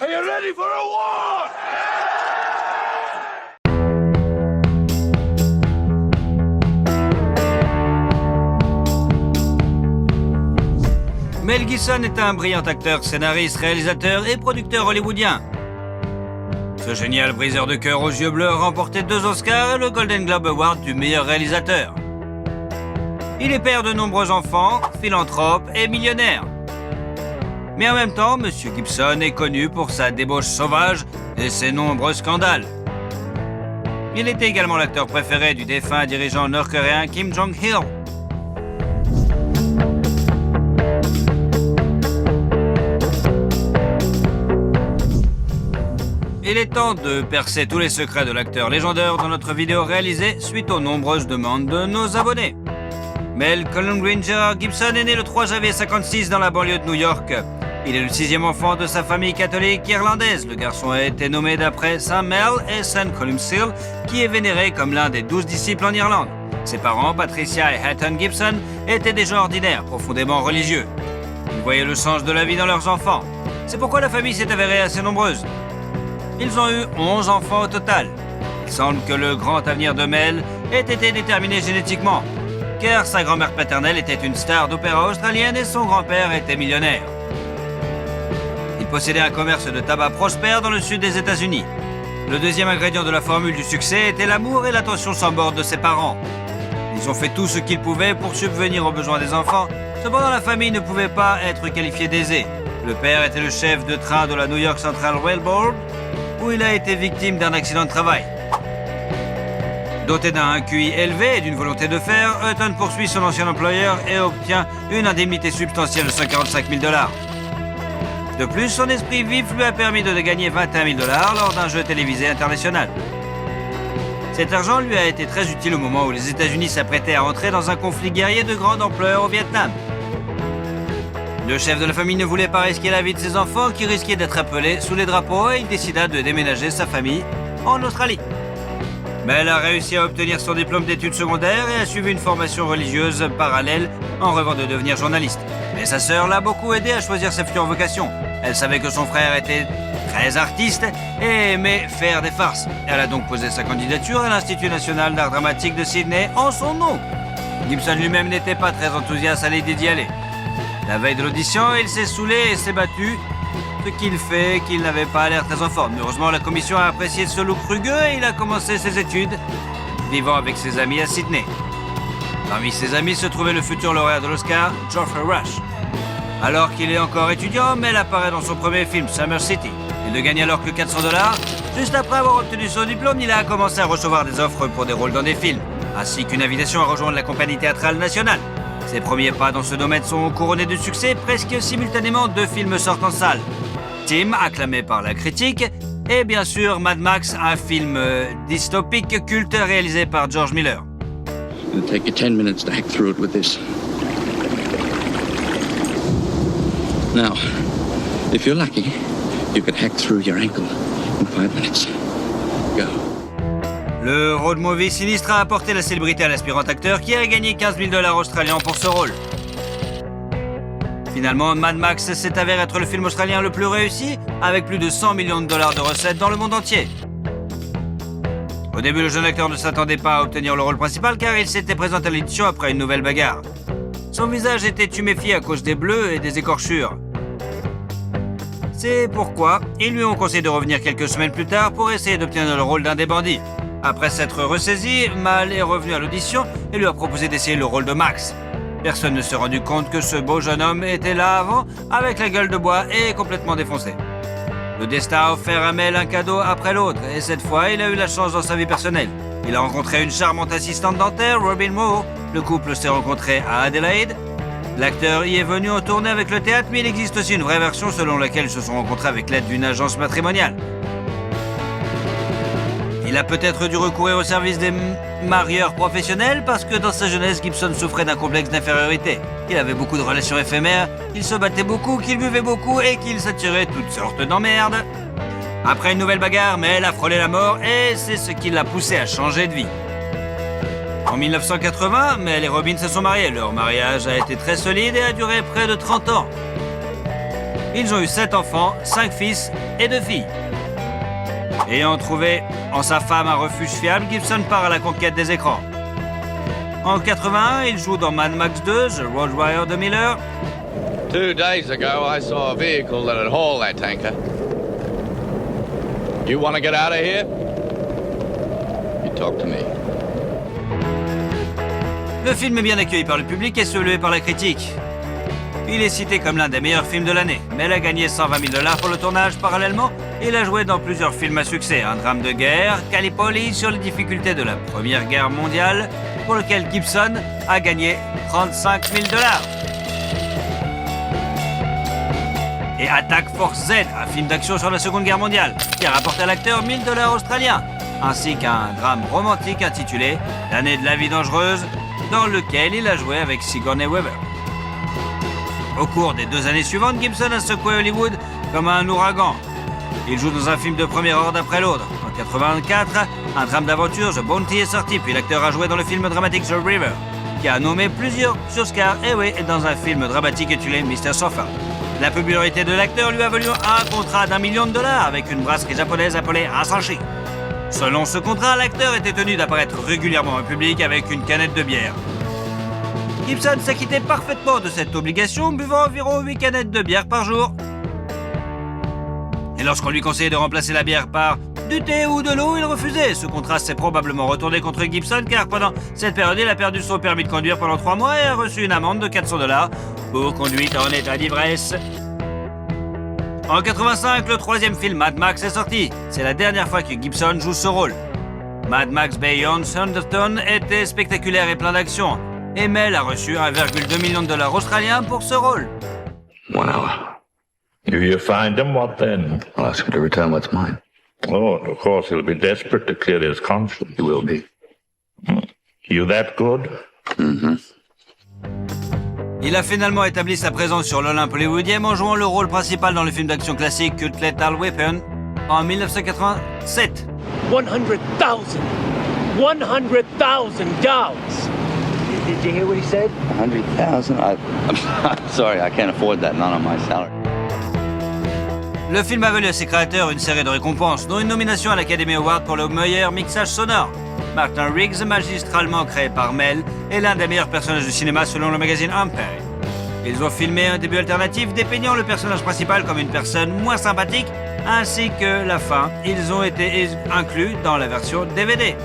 Are you ready for a war? Mel Gibson est un brillant acteur, scénariste, réalisateur et producteur hollywoodien. Ce génial briseur de cœur aux yeux bleus a remporté 2 Oscars et le Golden Globe Award du meilleur réalisateur. Il est père de nombreux enfants, philanthrope et millionnaire. Mais en même temps, M. Gibson est connu pour sa débauche sauvage et ses nombreux scandales. Il était également l'acteur préféré du défunt dirigeant nord-coréen Kim Jong-il. Il est temps de percer tous les secrets de l'acteur légendaire dans notre vidéo réalisée suite aux nombreuses demandes de nos abonnés. Mel Colin Gerard Gibson est né le 3 janvier 1956 dans la banlieue de New York. Il est le 6e enfant de sa famille catholique irlandaise. Le garçon a été nommé d'après Saint Mel et Saint Columcille, qui est vénéré comme l'un des 12 disciples en Irlande. Ses parents, Patricia et Hatton Gibson, étaient des gens ordinaires, profondément religieux. Ils voyaient le sens de la vie dans leurs enfants. C'est pourquoi la famille s'est avérée assez nombreuse. Ils ont eu 11 enfants au total. Il semble que le grand avenir de Mel ait été déterminé génétiquement, car sa grand-mère paternelle était une star d'opéra australienne et son grand-père était millionnaire. Il possédait un commerce de tabac prospère dans le sud des États-Unis. Le deuxième ingrédient de la formule du succès était l'amour et l'attention sans borne de ses parents. Ils ont fait tout ce qu'ils pouvaient pour subvenir aux besoins des enfants. Cependant, la famille ne pouvait pas être qualifiée d'aisée. Le père était le chef de train de la New York Central Railroad, où il a été victime d'un accident de travail. Doté d'un QI élevé et d'une volonté de faire, Hutton poursuit son ancien employeur et obtient une indemnité substantielle de 145 000 $. De plus, son esprit vif lui a permis de gagner 21 000 $ lors d'un jeu télévisé international. Cet argent lui a été très utile au moment où les États-Unis s'apprêtaient à entrer dans un conflit guerrier de grande ampleur au Vietnam. Le chef de la famille ne voulait pas risquer la vie de ses enfants qui risquaient d'être appelés sous les drapeaux et il décida de déménager sa famille en Australie. Mel a réussi à obtenir son diplôme d'études secondaires et a suivi une formation religieuse parallèle en rêvant de devenir journaliste. Mais sa sœur l'a beaucoup aidé à choisir sa future vocation. Elle savait que son frère était très artiste et aimait faire des farces. Elle a donc posé sa candidature à l'Institut national d'art dramatique de Sydney en son nom. Gibson lui-même n'était pas très enthousiaste à l'idée d'y aller. La veille de l'audition, il s'est saoulé et s'est battu, ce qu'il fait qu'il n'avait pas l'air très en forme. Heureusement, la commission a apprécié ce look rugueux et il a commencé ses études, vivant avec ses amis à Sydney. Parmi ses amis se trouvait le futur lauréat de l'Oscar, Geoffrey Rush. Alors qu'il est encore étudiant, Mel apparaît dans son premier film, Summer City. Il ne gagne alors que 400 $. Juste après avoir obtenu son diplôme, il a commencé à recevoir des offres pour des rôles dans des films, ainsi qu'une invitation à rejoindre la compagnie théâtrale nationale. Ses premiers pas dans ce domaine sont couronnés de succès. Presque simultanément, 2 films sortent en salle. Tim, acclamé par la critique, et bien sûr Mad Max, un film dystopique culte réalisé par George Miller. It'll take you 10 minutes to hack through it with this. Now, if you're lucky, you could hack through your ankle in 5 minutes. Go. Le road movie sinistre a apporté la célébrité à l'aspirant acteur qui a gagné 15 000 $ australiens pour ce rôle. Finalement, Mad Max s'est avéré être le film australien le plus réussi, avec plus de 100 millions de $ de recettes dans le monde entier. Au début, le jeune acteur ne s'attendait pas à obtenir le rôle principal car il s'était présenté à l'édition après une nouvelle bagarre. Son visage était tuméfié à cause des bleus et des écorchures. C'est pourquoi ils lui ont conseillé de revenir quelques semaines plus tard pour essayer d'obtenir le rôle d'un des bandits. Après s'être ressaisi, Mal est revenu à l'audition et lui a proposé d'essayer le rôle de Max. Personne ne s'est rendu compte que ce beau jeune homme était là avant, avec la gueule de bois et complètement défoncé. Le destin a offert à Mel un cadeau après l'autre, et cette fois, il a eu la chance dans sa vie personnelle. Il a rencontré une charmante assistante dentaire, Robin Moore. Le couple s'est rencontré à Adelaide. L'acteur y est venu en tournée avec le théâtre, mais il existe aussi une vraie version selon laquelle ils se sont rencontrés avec l'aide d'une agence matrimoniale. Il a peut-être dû recourir au service des marieurs professionnels parce que dans sa jeunesse, Gibson souffrait d'un complexe d'infériorité. Il avait beaucoup de relations éphémères, il se battait beaucoup, qu'il buvait beaucoup et qu'il s'attirait toutes sortes d'emmerdes. Après une nouvelle bagarre, Mel a frôlé la mort et c'est ce qui l'a poussé à changer de vie. En 1980, Mel et Robin se sont mariés. Leur mariage a été très solide et a duré près de 30 ans. Ils ont eu 7 enfants, 5 fils et 2 filles. Ayant trouvé en sa femme un refuge fiable, Gibson part à la conquête des écrans. En 81, il joue dans Mad Max 2, The Road Warrior de Miller. 2 days ago, I saw a vehicle that had hauled that tanker. You want to get out of here? You talk to me. Le film est bien accueilli par le public et salué par la critique. Il est cité comme l'un des meilleurs films de l'année, mais il a gagné 120 000 $ pour le tournage. Parallèlement, il a joué dans plusieurs films à succès. Un drame de guerre, Gallipoli, sur les difficultés de la Première Guerre mondiale, pour lequel Gibson a gagné 35 000 $. Et Attack Force Z, un film d'action sur la Seconde Guerre mondiale, qui a rapporté à l'acteur 1 000 $ australiens, ainsi qu'un drame romantique intitulé L'année de la vie dangereuse, dans lequel il a joué avec Sigourney Weaver. Au cours des 2 années suivantes, Gibson a secoué Hollywood comme un ouragan. Il joue dans un film de premier ordre après l'autre. En 1984, un drame d'aventure, The Bounty, est sorti, puis l'acteur a joué dans le film dramatique The River, qui a nommé plusieurs Oscars, et dans un film dramatique intitulé Mr. Sofa. La popularité de l'acteur lui a valu un contrat d'1 million $ avec une brasserie japonaise appelée Asahi. Selon ce contrat, l'acteur était tenu d'apparaître régulièrement en public avec une canette de bière. Gibson s'acquittait parfaitement de cette obligation, buvant environ 8 canettes de bière par jour. Et lorsqu'on lui conseillait de remplacer la bière par du thé ou de l'eau, il refusait. Ce contraste s'est probablement retourné contre Gibson, car pendant cette période, il a perdu son permis de conduire pendant 3 mois et a reçu une amende de 400 $ pour conduite en état d'ivresse. En 1985, le 3e film Mad Max est sorti. C'est la dernière fois que Gibson joue ce rôle. Mad Max Beyond Thunderdome était spectaculaire et plein d'action. Et Mel a reçu 1,2 million $ australiens pour ce rôle. 1 hour. If you find him, what then? I'll ask him to return what's mine. Oh, of course, he'll be desperate to clear his conscience. He will be. You that good? Mm-hmm. Il a finalement établi sa présence sur l'Olympe hollywoodien en jouant le rôle principal dans le film d'action classique Cult Lethal Weapon en 1987. 100,000 $100,000. Did you hear what he said? 100,000? I'm sorry, I can't afford that, not on my salary. Le film a valu à ses créateurs une série de récompenses, dont une nomination à l'Academy Award pour le meilleur mixage sonore. Martin Riggs, magistralement créé par Mel, est l'un des meilleurs personnages de cinéma selon le magazine Empire. Ils ont filmé un début alternatif dépeignant le personnage principal comme une personne moins sympathique, ainsi que la fin. Ils ont été inclus dans la version DVD.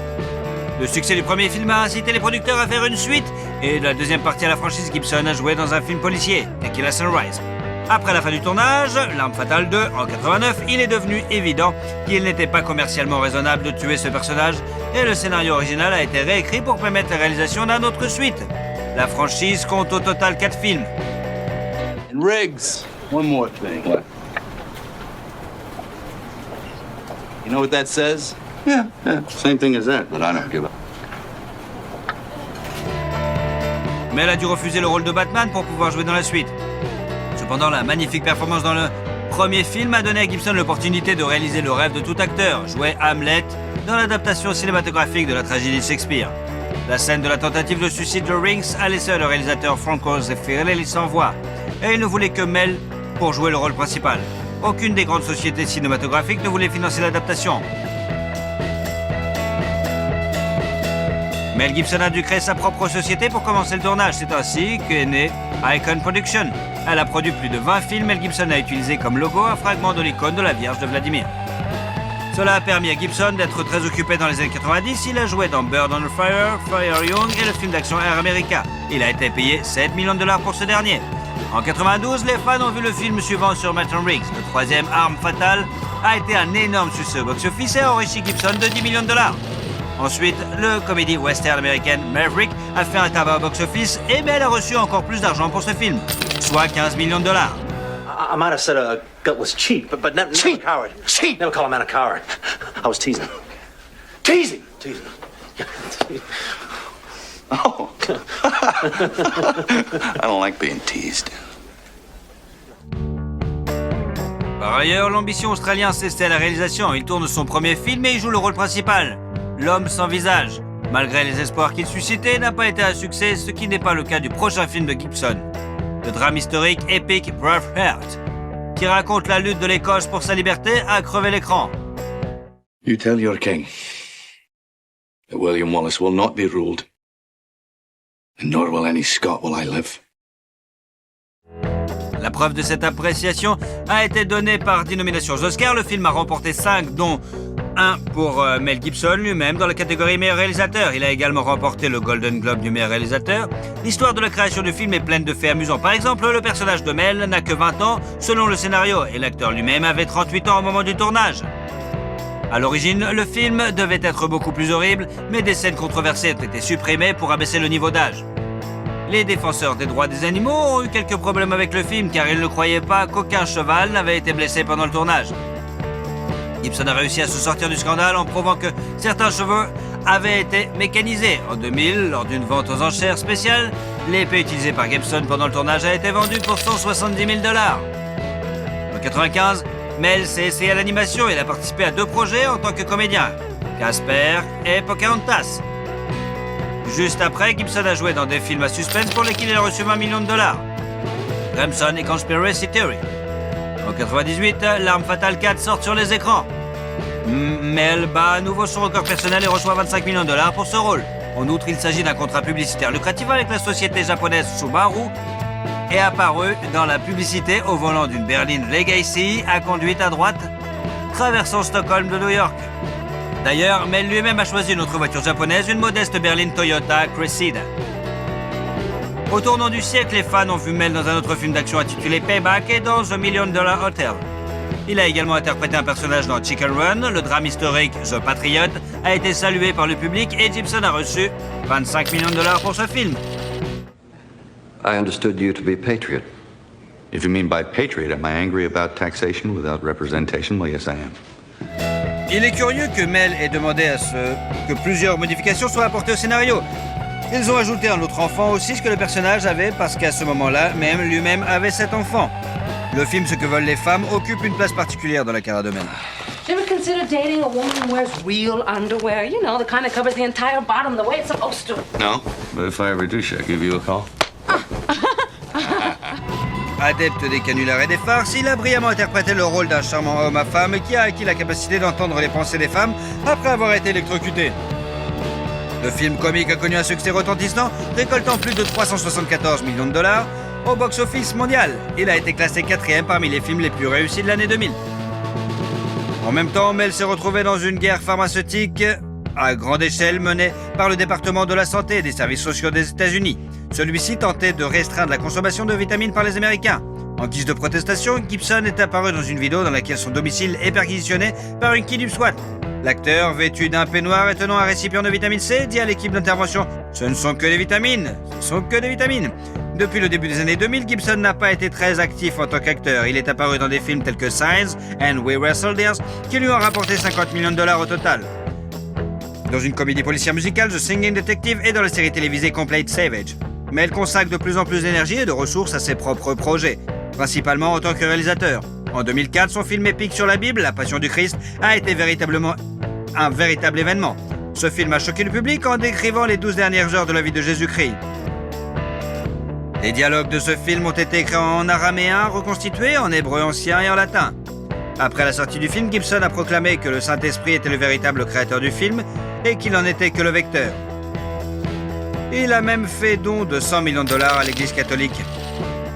Le succès du premier film a incité les producteurs à faire une suite, et de la deuxième partie à la franchise, Gibson a joué dans un film policier, Tequila Sunrise. Après la fin du tournage, L'Arme Fatale 2, en 89, il est devenu évident qu'il n'était pas commercialement raisonnable de tuer ce personnage, et le scénario original a été réécrit pour permettre la réalisation d'un autre suite. La franchise compte au total 4 films. And Riggs, one more thing. What? You know what that says? Yeah. Same thing as that, but I don't give up. Mais elle a dû refuser le rôle de Batman pour pouvoir jouer dans la suite. Cependant, la magnifique performance dans le premier film a donné à Gibson l'opportunité de réaliser le rêve de tout acteur, jouer Hamlet dans l'adaptation cinématographique de la tragédie de Shakespeare. La scène de la tentative de suicide de Riggs a laissé le réalisateur Franco Zeffirelli sans voix, et il ne voulait que Mel pour jouer le rôle principal. Aucune des grandes sociétés cinématographiques ne voulait financer l'adaptation. Mel Gibson a dû créer sa propre société pour commencer le tournage. C'est ainsi qu'est née Icon Production. Elle a produit plus de 20 films. Mel Gibson a utilisé comme logo un fragment de l'icône de la Vierge de Vladimir. Cela a permis à Gibson d'être très occupé dans les années 90. Il a joué dans Bird on Fire, Fire Young et le film d'action Air America. Il a été payé 7 millions de $ pour ce dernier. En 92, les fans ont vu le film suivant sur Martin Riggs. Le 3e, Arme Fatale, a été un énorme succès au box-office et a enrichi Gibson de 10 millions de $. Ensuite, le comédie western américaine Maverick a fait un tabac au box-office et Mel a reçu encore plus d'argent pour ce film, soit 15 millions de $. I might have said a gut was cheap, but never a coward. Cheap. Never call a man a coward. I was teasing. Teasing. Teasing. Oh. I don't like being teased. Par ailleurs, l'ambition australienne cessait à la réalisation. Il tourne son premier film et il joue le rôle principal, l'homme sans visage. Malgré les espoirs qu'il suscitait, n'a pas été un succès, ce qui n'est pas le cas du prochain film de Gibson, le drame historique épique Braveheart. qui raconte la lutte de l'Écosse pour sa liberté, a crevé l'écran. You tell your king that William Wallace will not be ruled, and nor will any Scot while I live. La preuve de cette appréciation a été donnée par 10 nominations aux Oscars. Le film a remporté 5, dont 1 pour Mel Gibson lui-même dans la catégorie meilleur réalisateur. Il a également remporté le Golden Globe du meilleur réalisateur. L'histoire de la création du film est pleine de faits amusants. Par exemple, le personnage de Mel n'a que 20 ans selon le scénario et l'acteur lui-même avait 38 ans au moment du tournage. À l'origine, le film devait être beaucoup plus horrible, mais des scènes controversées ont été supprimées pour abaisser le niveau d'âge. Les défenseurs des droits des animaux ont eu quelques problèmes avec le film car ils ne croyaient pas qu'aucun cheval n'avait été blessé pendant le tournage. Gibson a réussi à se sortir du scandale en prouvant que certains chevaux avaient été mécanisés. En 2000, lors d'une vente aux enchères spéciales, l'épée utilisée par Gibson pendant le tournage a été vendue pour 170 000 $. En 1995, Mel s'est essayé à l'animation et il a participé à 2 projets en tant que comédien, Casper et Pocahontas. Juste après, Gibson a joué dans des films à suspense pour lesquels il a reçu 20 millions de $. Crimson et Conspiracy Theory. En 1998, L'Arme Fatale 4 sort sur les écrans. Mel bat à nouveau son record personnel et reçoit 25 millions de $ pour ce rôle. En outre, il s'agit d'un contrat publicitaire lucratif avec la société japonaise Subaru et apparu dans la publicité au volant d'une berline Legacy à conduite à droite, traversant Stockholm de New York. D'ailleurs, Mel lui-même a choisi une autre voiture japonaise, une modeste berline Toyota Cressida. Au tournant du siècle, les fans ont vu Mel dans un autre film d'action intitulé Payback et dans The $1 Million Hotel. Il a également interprété un personnage dans Chicken Run. Le drame historique The Patriot a été salué par le public et Gibson a reçu 25 millions de $ pour ce film. I understood you to be a patriot. If you mean by patriot, am I angry about taxation without representation? Well, yes, I am. Il est curieux que Mel ait demandé que plusieurs modifications soient apportées au scénario. Ils ont ajouté un autre enfant aussi, ce que le personnage avait, parce qu'à ce moment-là, même lui-même avait 7 enfants. Le film Ce que veulent les femmes occupe une place particulière dans la carrière de Mel. Do you ever consider dating a woman who wears real underwear? You know, the kind that covers the entire bottom the way it's supposed to. No, but if I ever do, should I give you a call? Adepte des canulars et des farces, il a brillamment interprété le rôle d'un charmant homme à femme qui a acquis la capacité d'entendre les pensées des femmes après avoir été électrocuté. Le film comique a connu un succès retentissant, récoltant plus de 374 millions de $ au box-office mondial. Il a été classé 4e parmi les films les plus réussis de l'année 2000. En même temps, Mel s'est retrouvé dans une guerre pharmaceutique à grande échelle menée par le département de la santé et des services sociaux des États-Unis. Celui-ci tentait de restreindre la consommation de vitamines par les Américains. En guise de protestation, Gibson est apparu dans une vidéo dans laquelle son domicile est perquisitionné par une kidnap SWAT. L'acteur, vêtu d'un peignoir et tenant un récipient de vitamine C, dit à l'équipe d'intervention « Ce ne sont que des vitamines, ce ne sont que des vitamines ». Depuis le début des années 2000, Gibson n'a pas été très actif en tant qu'acteur. Il est apparu dans des films tels que Signs and We Were Soldiers, qui lui ont rapporté 50 millions de $ au total. Dans une comédie policière musicale, The Singing Detective, et dans la série télévisée Complete Savage. Mais elle consacre de plus en plus d'énergie et de ressources à ses propres projets, principalement en tant que réalisateur. En 2004, son film épique sur la Bible, La Passion du Christ, a été véritablement un véritable événement. Ce film a choqué le public en décrivant les 12 dernières heures de la vie de Jésus-Christ. Les dialogues de ce film ont été écrits en araméen, reconstitués en hébreu ancien et en latin. Après la sortie du film, Gibson a proclamé que le Saint-Esprit était le véritable créateur du film et qu'il n'en était que le vecteur. Il a même fait don de 100 millions de $ à l'Église catholique.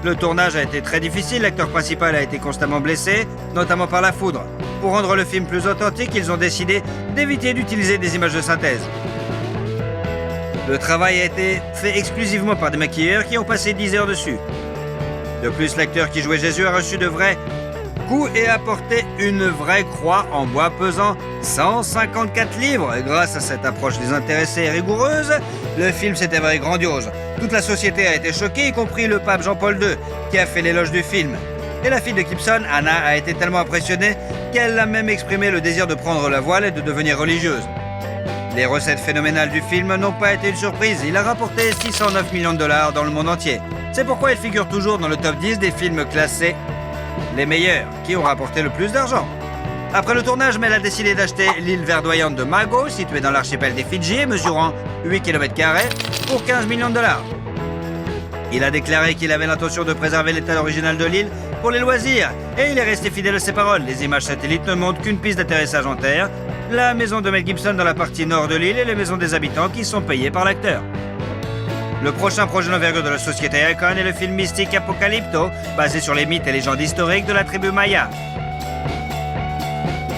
Le tournage a été très difficile, l'acteur principal a été constamment blessé, notamment par la foudre. Pour rendre le film plus authentique, ils ont décidé d'éviter d'utiliser des images de synthèse. Le travail a été fait exclusivement par des maquilleurs qui ont passé 10 heures dessus. De plus, l'acteur qui jouait Jésus a reçu de vrais coups et a porté une vraie croix en bois pesant 154 livres. Et grâce à cette approche désintéressée et rigoureuse, le film s'est avéré grandiose. Toute la société a été choquée, y compris le pape Jean-Paul II, qui a fait l'éloge du film. Et la fille de Gibson, Anna, a été tellement impressionnée qu'elle a même exprimé le désir de prendre la voile et de devenir religieuse. Les recettes phénoménales du film n'ont pas été une surprise. Il a rapporté 609 millions de $ dans le monde entier. C'est pourquoi il figure toujours dans le top 10 des films classés les meilleurs, qui ont rapporté le plus d'argent. Après le tournage, Mel a décidé d'acheter l'île verdoyante de Mago, située dans l'archipel des Fidji et mesurant 8 km², pour 15 millions de $. Il a déclaré qu'il avait l'intention de préserver l'état original de l'île pour les loisirs. Et il est resté fidèle à ses paroles. Les images satellites ne montrent qu'une piste d'atterrissage en terre, la maison de Mel Gibson dans la partie nord de l'île et les maisons des habitants qui sont payées par l'acteur. Le prochain projet d'envergure de la société Icon est le film mystique Apocalypto, basé sur les mythes et légendes historiques de la tribu Maya.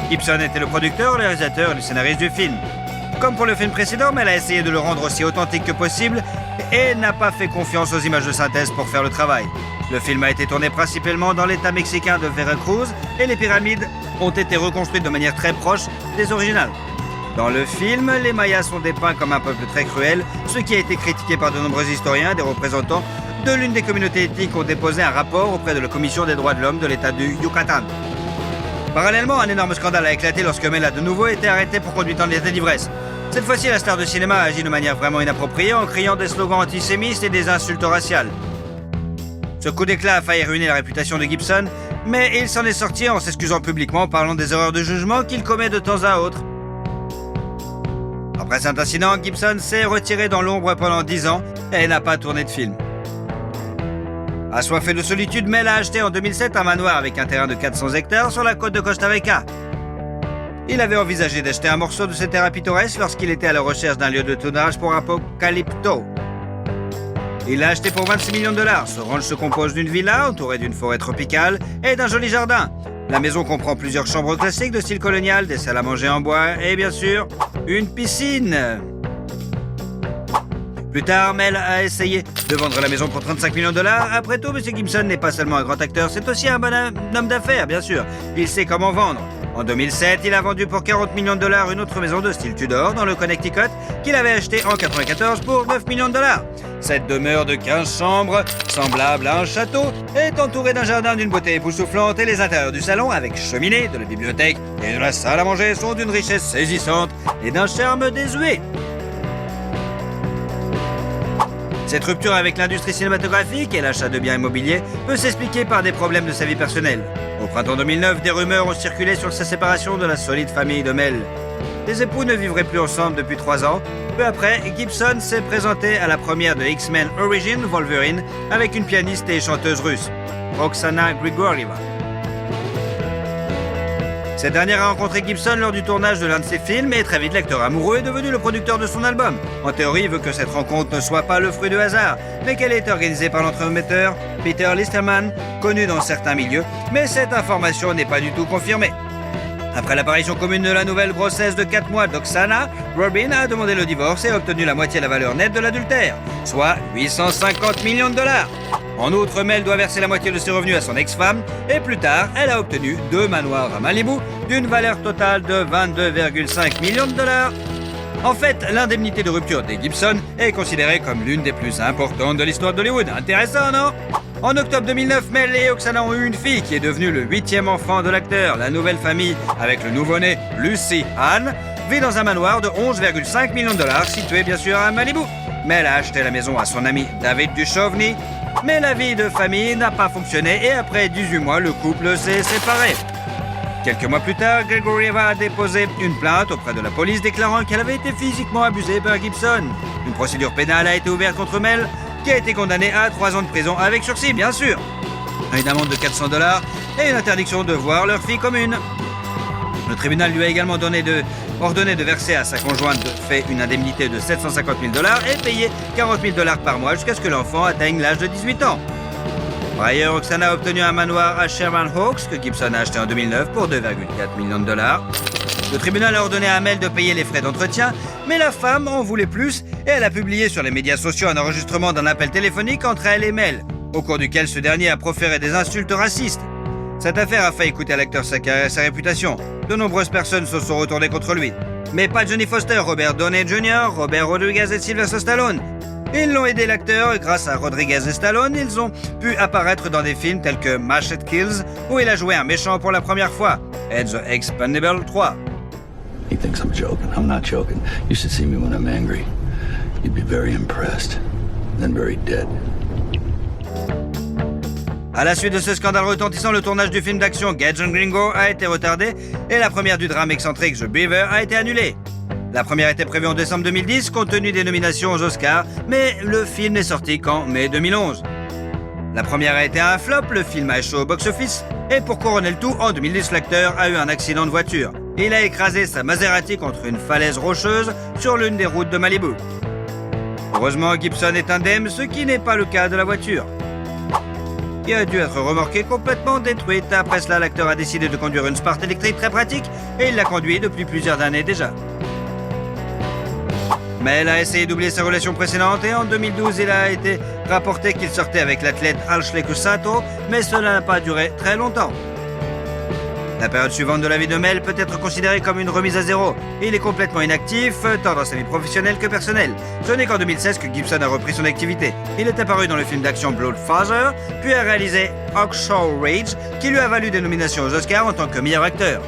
Gibson était le producteur, le réalisateur et le scénariste du film. Comme pour le film précédent, mais elle a essayé de le rendre aussi authentique que possible et n'a pas fait confiance aux images de synthèse pour faire le travail. Le film a été tourné principalement dans l'état mexicain de Veracruz et les pyramides ont été reconstruites de manière très proche des originales. Dans le film, les Mayas sont dépeints comme un peuple très cruel, ce qui a été critiqué par de nombreux historiens. Des représentants de l'une des communautés ethniques ont déposé un rapport auprès de la Commission des droits de l'homme de l'État du Yucatan. Parallèlement, un énorme scandale a éclaté lorsque Mel a de nouveau été arrêté pour conduite en état d'ivresse. Cette fois-ci, la star de cinéma a agi de manière vraiment inappropriée en criant des slogans antisémites et des insultes raciales. Ce coup d'éclat a failli ruiner la réputation de Gibson, mais il s'en est sorti en s'excusant publiquement en parlant des erreurs de jugement qu'il commet de temps à autre. Après cet incident, Gibson s'est retiré dans l'ombre pendant 10 ans et n'a pas tourné de film. Assoiffé de solitude, Mel a acheté en 2007 un manoir avec un terrain de 400 hectares sur la côte de Costa Rica. Il avait envisagé d'acheter un morceau de ce terrain pittoresque lorsqu'il était à la recherche d'un lieu de tournage pour Apocalypto. Il l'a acheté pour 26 millions de dollars. Ce ranch se compose d'une villa entourée d'une forêt tropicale et d'un joli jardin. La maison comprend plusieurs chambres classiques de style colonial, des salles à manger en bois et bien sûr, une piscine. Plus tard, Mel a essayé de vendre la maison pour 35 millions de dollars. Après tout, M. Gibson n'est pas seulement un grand acteur, c'est aussi un bon homme d'affaires, bien sûr. Il sait comment vendre. En 2007, il a vendu pour 40 millions de dollars une autre maison de style Tudor dans le Connecticut qu'il avait achetée en 1994 pour 9 millions de dollars. Cette demeure de 15 chambres, semblable à un château, est entourée d'un jardin d'une beauté époustouflante et les intérieurs du salon, avec cheminée, de la bibliothèque et de la salle à manger, sont d'une richesse saisissante et d'un charme désuet. Cette rupture avec l'industrie cinématographique et l'achat de biens immobiliers peut s'expliquer par des problèmes de sa vie personnelle. Au printemps 2009, des rumeurs ont circulé sur sa séparation de la solide famille de Mel. Les époux ne vivraient plus ensemble depuis 3 ans. Peu après, Gibson s'est présenté à la première de X-Men Origins Wolverine avec une pianiste et chanteuse russe, Oksana Grigorieva. Cette dernière a rencontré Gibson lors du tournage de l'un de ses films et très vite l'acteur amoureux est devenu le producteur de son album. En théorie, il veut que cette rencontre ne soit pas le fruit de hasard, mais qu'elle ait été organisée par l'entremetteur Peter Listerman, connu dans certains milieux, mais cette information n'est pas du tout confirmée. Après l'apparition commune de la nouvelle grossesse de 4 mois d'Oksana, Robin a demandé le divorce et a obtenu la moitié de la valeur nette de l'adultère, soit 850 millions de dollars. En outre, Mel doit verser la moitié de ses revenus à son ex-femme et plus tard, elle a obtenu 2 manoirs à Malibu d'une valeur totale de 22,5 millions de dollars. En fait, l'indemnité de rupture des Gibson est considérée comme l'une des plus importantes de l'histoire d'Hollywood. Intéressant, non? En octobre 2009, Mel et Oksana ont eu une fille qui est devenue le 8e enfant de l'acteur. La nouvelle famille, avec le nouveau-né Lucy Ann, vit dans un manoir de 11,5 millions de dollars situé bien sûr à Malibu. Mel a acheté la maison à son ami David Duchovny, mais la vie de famille n'a pas fonctionné et après 18 mois, le couple s'est séparé. Quelques mois plus tard, Grigorieva a déposé une plainte auprès de la police déclarant qu'elle avait été physiquement abusée par Gibson. Une procédure pénale a été ouverte contre Mel, qui a été condamnée à 3 ans de prison avec sursis, bien sûr. Une amende de 400 $ et une interdiction de voir leur fille commune. Le tribunal lui a également ordonné de verser à sa conjointe de fait une indemnité de 750 000 $ et payer 40 000 $ par mois jusqu'à ce que l'enfant atteigne l'âge de 18 ans. Par ailleurs, Oksana a obtenu un manoir à Sherman Oaks que Gibson a acheté en 2009 pour 2,4 millions de dollars. Le tribunal a ordonné à Mel de payer les frais d'entretien, mais la femme en voulait plus et elle a publié sur les médias sociaux un enregistrement d'un appel téléphonique entre elle et Mel, au cours duquel ce dernier a proféré des insultes racistes. Cette affaire a failli coûter à l'acteur sa carrière et sa réputation. De nombreuses personnes se sont retournées contre lui. Mais pas Johnny Foster, Robert Downey Jr., Robert Rodriguez et Sylvester Stallone. Ils l'ont aidé l'acteur et grâce à Rodriguez et Stallone, ils ont pu apparaître dans des films tels que Machete Kills, où il a joué un méchant pour la première fois, et The Expendables 3. He thinks I'm joking. I'm not joking. You should see me when I'm angry. You'd be very impressed. Then very dead. À la suite de ce scandale retentissant, le tournage du film d'action Gadget Gringo a été retardé et la première du drame excentrique The Beaver a été annulée. La première était prévue en décembre 2010 compte tenu des nominations aux Oscars, mais le film n'est sorti qu'en mai 2011. La première a été un flop, le film a échoué au box-office, et pour couronner le tout, en 2010, l'acteur a eu un accident de voiture. Il a écrasé sa Maserati contre une falaise rocheuse sur l'une des routes de Malibu. Heureusement, Gibson est indemne, ce qui n'est pas le cas de la voiture, qui a dû être remorquée complètement détruite. Après cela, l'acteur a décidé de conduire une Sport électrique très pratique, et il l'a conduit depuis plusieurs années déjà. Mais elle a essayé d'oublier sa relation précédente et en 2012, il a été rapporté qu'il sortait avec l'athlète Ashley Cussato, mais cela n'a pas duré très longtemps. La période suivante de la vie de Mel peut être considérée comme une remise à zéro. Il est complètement inactif, tant dans sa vie professionnelle que personnelle. Ce n'est qu'en 2016 que Gibson a repris son activité. Il est apparu dans le film d'action Bloodfather, puis a réalisé Hacksaw Ridge, qui lui a valu des nominations aux Oscars en tant que meilleur acteur.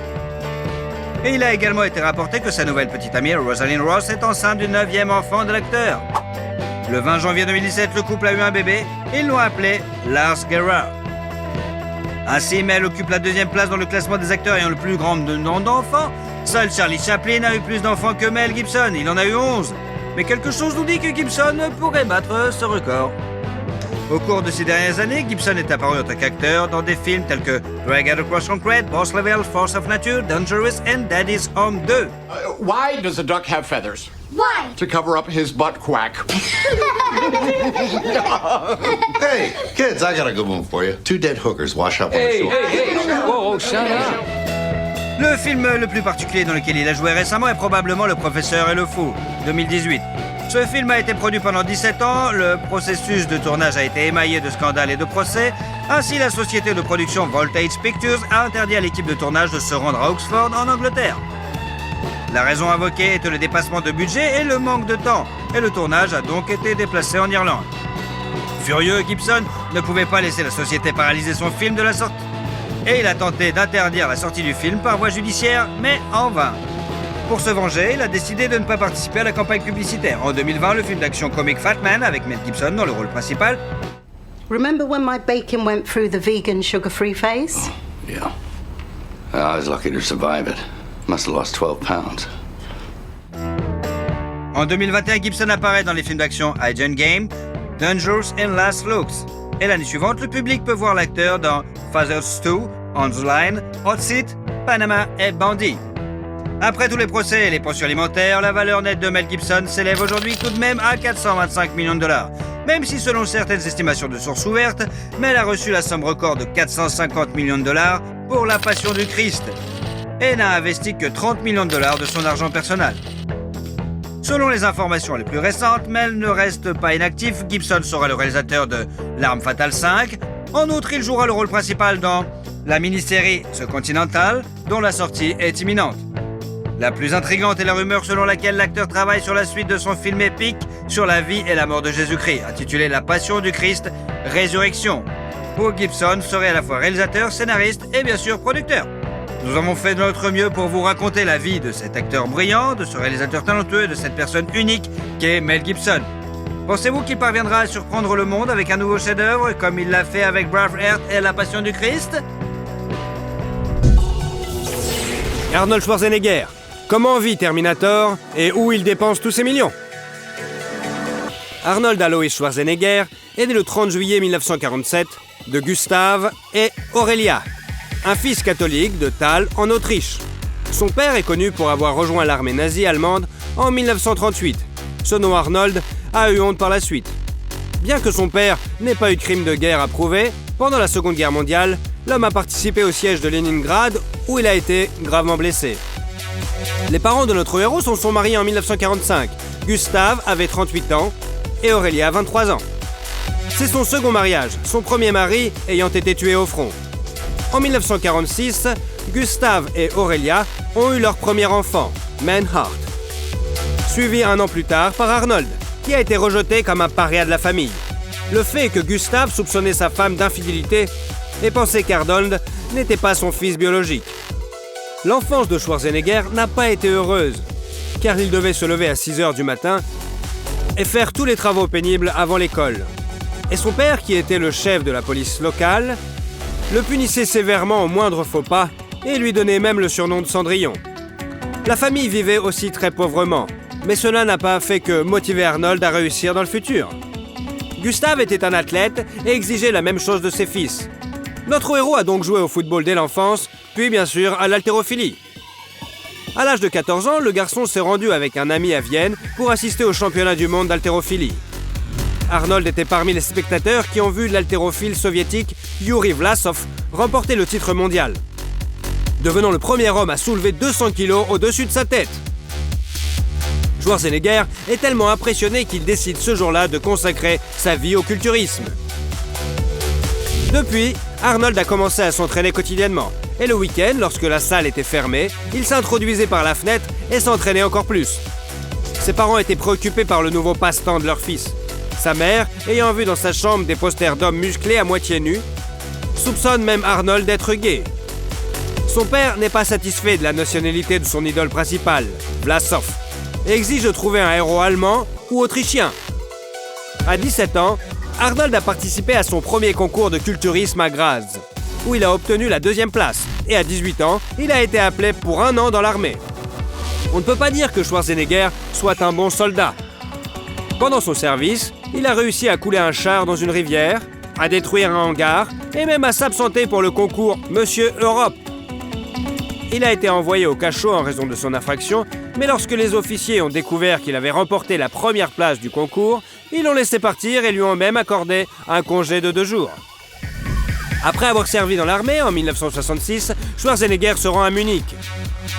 Et il a également été rapporté que sa nouvelle petite amie, Rosalind Ross, est enceinte du 9e enfant de l'acteur. Le 20 janvier 2017, le couple a eu un bébé. Ils l'ont appelé Lars Gerard. Ainsi, Mel occupe la 2e place dans le classement des acteurs ayant le plus grand nombre d'enfants. Seul Charlie Chaplin a eu plus d'enfants que Mel Gibson. Il en a eu 11. Mais quelque chose nous dit que Gibson pourrait battre ce record. Au cours de ces dernières années, Gibson est apparu en tant qu'acteur dans des films tels que Dragged Across Concrete, Boss Level, Force of Nature, Dangerous and Daddy's Home 2. Why does a duck have feathers? Why? To cover up his butt quack. Hey, kids, I got a good one for you. 2 dead hookers wash up on the shore. Whoa, shut up. Le film le plus particulier dans lequel il a joué récemment est probablement Le Professeur et le Fou, 2018. Ce film a été produit pendant 17 ans, le processus de tournage a été émaillé de scandales et de procès. Ainsi, la société de production Voltage Pictures a interdit à l'équipe de tournage de se rendre à Oxford, en Angleterre. La raison invoquée était le dépassement de budget et le manque de temps, et le tournage a donc été déplacé en Irlande. Furieux, Gibson ne pouvait pas laisser la société paralyser son film de la sorte. Et il a tenté d'interdire la sortie du film par voie judiciaire, mais en vain. Pour se venger, il a décidé de ne pas participer à la campagne publicitaire. En 2020, le film d'action comique Fat Man, avec Mel Gibson dans le rôle principal. Remember when my bacon went through the vegan sugar-free phase? Oh, yeah. I was lucky to survive it. Must have lost 12 pounds. En 2021, Gibson apparaît dans les films d'action Agent Game, Dangerous and Last Looks. Et l'année suivante, le public peut voir l'acteur dans Father's 2, On the Line, Hot Seat, Panama et Bandit. Après tous les procès et les pensions alimentaires, la valeur nette de Mel Gibson s'élève aujourd'hui tout de même à 425 millions de dollars. Même si selon certaines estimations de sources ouvertes, Mel a reçu la somme record de 450 millions de dollars pour La Passion du Christ et n'a investi que 30 millions de dollars de son argent personnel. Selon les informations les plus récentes, Mel ne reste pas inactif. Gibson sera le réalisateur de L'Arme Fatale 5. En outre, il jouera le rôle principal dans la mini-série The Continental, dont la sortie est imminente. La plus intrigante est la rumeur selon laquelle l'acteur travaille sur la suite de son film épique sur la vie et la mort de Jésus-Christ, intitulé La Passion du Christ, Résurrection, où Gibson serait à la fois réalisateur, scénariste et bien sûr producteur. Nous avons fait de notre mieux pour vous raconter la vie de cet acteur brillant, de ce réalisateur talentueux, de cette personne unique qu'est Mel Gibson. Pensez-vous qu'il parviendra à surprendre le monde avec un nouveau chef-d'œuvre comme il l'a fait avec Braveheart et La Passion du Christ? Arnold Schwarzenegger. Comment vit Terminator et où il dépense tous ses millions? Arnold Alois Schwarzenegger est né le 30 juillet 1947 de Gustav et Aurelia, un fils catholique de Thal en Autriche. Son père est connu pour avoir rejoint l'armée nazie allemande en 1938. Ce nom Arnold a eu honte par la suite. Bien que son père n'ait pas eu de crime de guerre à prouver, pendant la Seconde Guerre mondiale, l'homme a participé au siège de Leningrad où il a été gravement blessé. Les parents de notre héros se sont mariés en 1945. Gustav avait 38 ans et Aurelia 23 ans. C'est son second mariage, son premier mari ayant été tué au front. En 1946, Gustav et Aurelia ont eu leur premier enfant, Manhart, suivi un an plus tard par Arnold, qui a été rejeté comme un paria de la famille. Le fait que Gustav soupçonnait sa femme d'infidélité et pensait qu'Arnold n'était pas son fils biologique. L'enfance de Schwarzenegger n'a pas été heureuse, car il devait se lever à 6 h du matin et faire tous les travaux pénibles avant l'école. Et son père, qui était le chef de la police locale, le punissait sévèrement au moindre faux pas et lui donnait même le surnom de Cendrillon. La famille vivait aussi très pauvrement, mais cela n'a pas fait que motiver Arnold à réussir dans le futur. Gustave était un athlète et exigeait la même chose de ses fils. Notre héros a donc joué au football dès l'enfance, puis bien sûr à l'haltérophilie. À l'âge de 14 ans, le garçon s'est rendu avec un ami à Vienne pour assister au championnat du monde d'haltérophilie. Arnold était parmi les spectateurs qui ont vu l'haltérophile soviétique Yuri Vlasov remporter le titre mondial, devenant le premier homme à soulever 200 kg au-dessus de sa tête. Schwarzenegger est tellement impressionné qu'il décide ce jour-là de consacrer sa vie au culturisme. Depuis, Arnold a commencé à s'entraîner quotidiennement. Et le week-end, lorsque la salle était fermée, il s'introduisait par la fenêtre et s'entraînait encore plus. Ses parents étaient préoccupés par le nouveau passe-temps de leur fils. Sa mère, ayant vu dans sa chambre des posters d'hommes musclés à moitié nus, soupçonne même Arnold d'être gay. Son père n'est pas satisfait de la nationalité de son idole principale, Vlasov, et exige de trouver un héros allemand ou autrichien. À 17 ans, Arnold a participé à son premier concours de culturisme à Graz, où il a obtenu la 2e place. Et à 18 ans, il a été appelé pour 1 an dans l'armée. On ne peut pas dire que Schwarzenegger soit un bon soldat. Pendant son service, il a réussi à couler un char dans une rivière, à détruire un hangar et même à s'absenter pour le concours Monsieur Europe. Il a été envoyé au cachot en raison de son infraction, mais lorsque les officiers ont découvert qu'il avait remporté la première place du concours, ils l'ont laissé partir et lui ont même accordé un congé de 2 jours. Après avoir servi dans l'armée en 1966, Schwarzenegger se rend à Munich,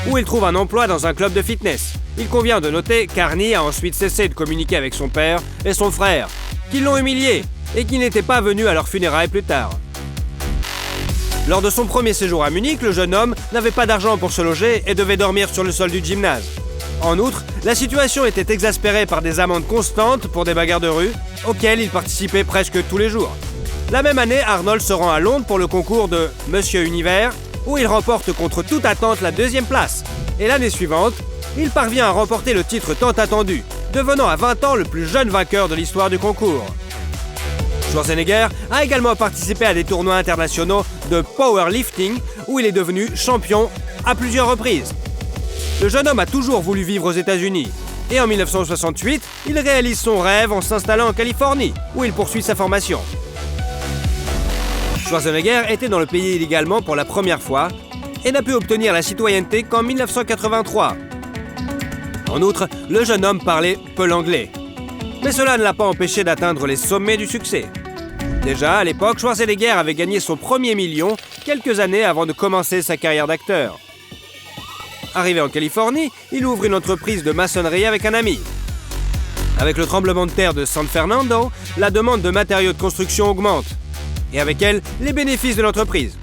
où il trouve un emploi dans un club de fitness. Il convient de noter qu'Arnie a ensuite cessé de communiquer avec son père et son frère, qui l'ont humilié et qui n'étaient pas venus à leurs funérailles plus tard. Lors de son premier séjour à Munich, le jeune homme n'avait pas d'argent pour se loger et devait dormir sur le sol du gymnase. En outre, la situation était exaspérée par des amendes constantes pour des bagarres de rue, auxquelles il participait presque tous les jours. La même année, Arnold se rend à Londres pour le concours de Monsieur Univers, où il remporte contre toute attente la 2e place. Et l'année suivante, il parvient à remporter le titre tant attendu, devenant à 20 ans le plus jeune vainqueur de l'histoire du concours. Schwarzenegger a également participé à des tournois internationaux de powerlifting, où il est devenu champion à plusieurs reprises. Le jeune homme a toujours voulu vivre aux États-Unis. Et en 1968, il réalise son rêve en s'installant en Californie, où il poursuit sa formation. Schwarzenegger était dans le pays illégalement pour la première fois et n'a pu obtenir la citoyenneté qu'en 1983. En outre, le jeune homme parlait peu l'anglais. Mais cela ne l'a pas empêché d'atteindre les sommets du succès. Déjà, à l'époque, Schwarzenegger avait gagné son premier million quelques années avant de commencer sa carrière d'acteur. Arrivé en Californie, il ouvre une entreprise de maçonnerie avec un ami. Avec le tremblement de terre de San Fernando, la demande de matériaux de construction augmente. Et avec elle, les bénéfices de l'entreprise.